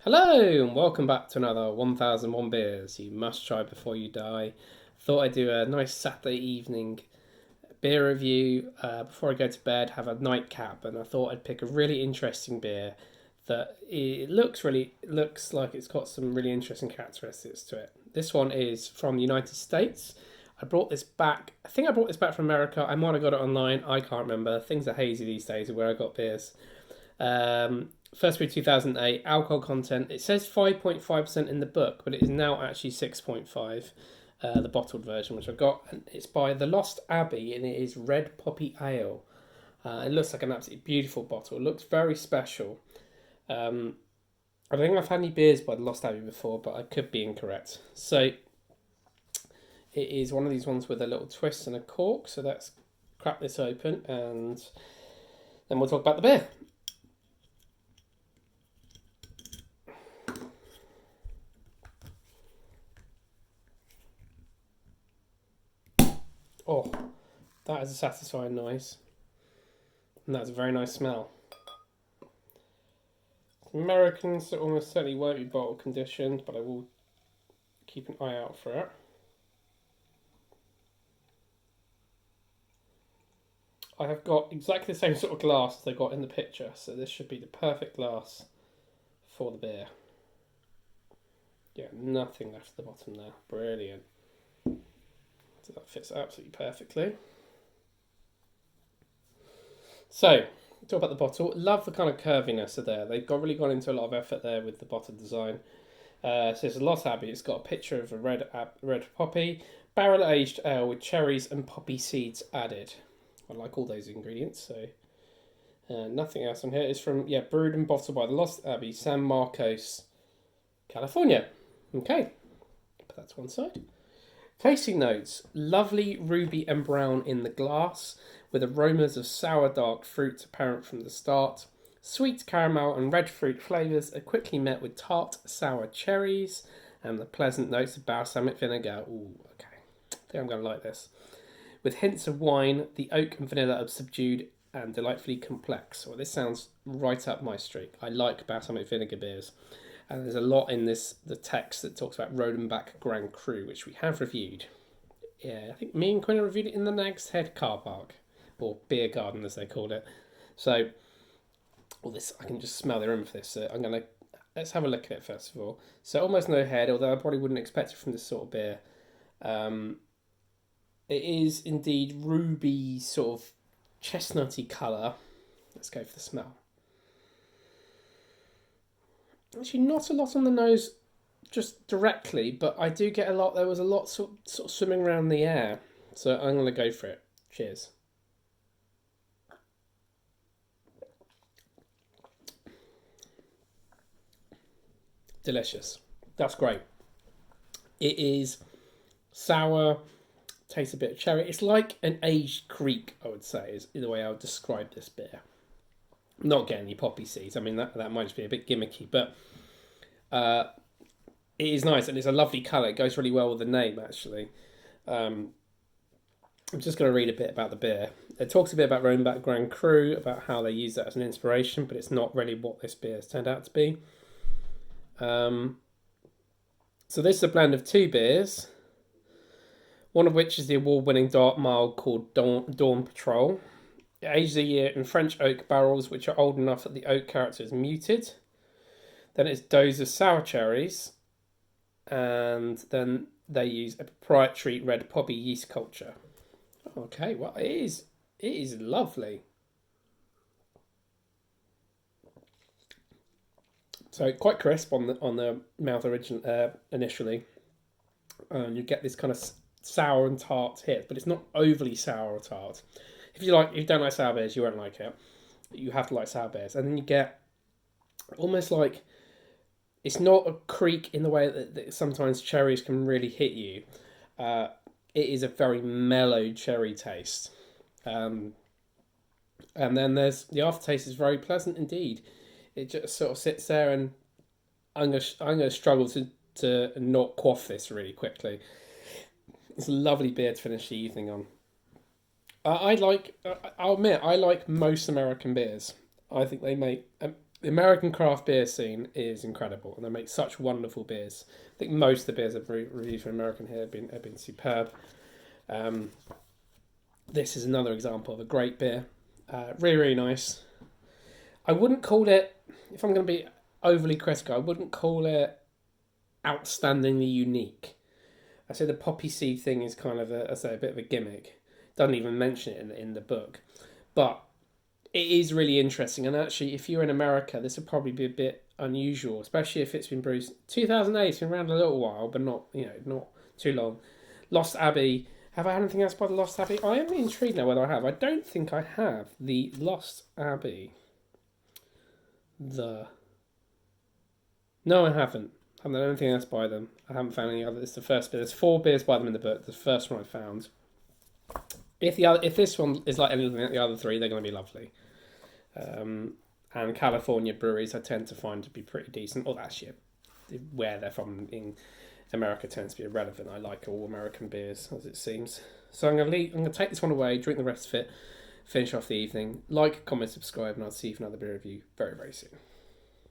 Hello and welcome back to another 1001 Beers You Must Try Before You Die. Thought I'd do a nice Saturday evening beer review before I go to bed, have a nightcap, and I thought I'd pick a really interesting beer that it looks like it's got some really interesting characteristics to it. This one is from the United States. I think I brought this back from America. I might have got it online, I can't remember. Things are hazy these days of where I got beers. First brew 2008, alcohol content. It says 5.5% in the book, but it is now actually 6.5, the bottled version, which I've got. And it's by The Lost Abbey, and it is Red Poppy Ale. It looks like an absolutely beautiful bottle. It looks very special. I don't think I've had any beers by The Lost Abbey before, but I could be incorrect. So it is one of these ones with a little twist and a cork. So let's crack this open, and then we'll talk about the beer. Oh, that is a satisfying noise. And that's a very nice smell. Americans almost certainly won't be bottle conditioned, but I will keep an eye out for it. I have got exactly the same sort of glass as I got in the picture, so this should be the perfect glass for the beer. Yeah, nothing left at the bottom there. Brilliant. So that fits absolutely perfectly. So, talk about the bottle. Love the kind of curviness of there. They've really gone into a lot of effort there with the bottle design. So it's a Lost Abbey. It's got a picture of a red poppy, barrel aged ale with cherries and poppy seeds added. I like all those ingredients. So nothing else on here. It's from brewed and bottled by the Lost Abbey, San Marcos, California. Okay, put that to one side. Tasting notes: lovely ruby and brown in the glass, with aromas of sour dark fruit apparent from the start. Sweet caramel and red fruit flavours are quickly met with tart sour cherries and the pleasant notes of balsamic vinegar. Ooh, okay. I think I'm going to like this. With hints of wine, the oak and vanilla are subdued and delightfully complex. Well, this sounds right up my street. I like balsamic vinegar beers. And there's a lot in the text that talks about Rodenbach Grand Cru, which we have reviewed. Yeah, I think me and Quinn reviewed it in the Nags Head car park, or beer garden as they called it. So, this I can just smell the room for this. So let's have a look at it first of all. So almost no head, although I probably wouldn't expect it from this sort of beer. It is indeed ruby, sort of chestnutty colour. Let's go for the smell. Actually, not a lot on the nose just directly, but I do get a lot. There was a lot sort of swimming around the air. So I'm going to go for it. Cheers. Delicious. That's great. It is sour, tastes a bit of cherry. It's like an aged creek, I would say, is the way I would describe this beer. Not getting any poppy seeds. I mean, that might just be a bit gimmicky, but it is nice and it's a lovely colour. It goes really well with the name, actually. I'm just going to read a bit about the beer. It talks a bit about Rodenbach Grand Cru, about how they use that as an inspiration, but it's not really what this beer has turned out to be. So this is a blend of two beers, one of which is the award-winning dark mild called Dawn Patrol. It ages a year in French oak barrels, which are old enough that the oak character is muted. Then it's dose of sour cherries, and then they use a proprietary red poppy yeast culture. Okay, well it is lovely. So quite crisp on the mouth initially. You get this kind of sour and tart hit, but it's not overly sour or tart. If you don't like sour beers, you won't like it. You have to like sour beers, and then you get almost like it's not a creek in the way that sometimes cherries can really hit you. It is a very mellow cherry taste, and then there's the aftertaste is very pleasant indeed. It just sort of sits there, and I'm gonna struggle to not quaff this really quickly. It's a lovely beer to finish the evening on. I'll admit, I like most American beers. I think they make The American craft beer scene is incredible, and they make such wonderful beers. I think most of the beers I've reviewed from American here have been superb. This is another example of a great beer. Really, really nice. I wouldn't call it, if I'm going to be overly critical, I wouldn't call it outstandingly unique. I say the poppy seed thing is kind of a bit of a gimmick. Doesn't even mention it in the book. But it is really interesting. And actually, if you're in America, this would probably be a bit unusual, especially if it's been brewed 2008. It's been around a little while, but not too long. Lost Abbey. Have I had anything else by the Lost Abbey? I am intrigued now whether I have. I don't think I have the Lost Abbey. No, I haven't. I haven't done anything else by them. I haven't found any other. It's the first beer. There's 4 beers by them in the book. The first one I found. If this one is like anything like the other 3, they're going to be lovely. And California breweries I tend to find to be pretty decent. Or actually, where they're from in America tends to be irrelevant. I like all American beers, as it seems. So I'm going to take this one away, drink the rest of it, finish off the evening. Like, comment, subscribe, and I'll see you for another beer review very, very soon.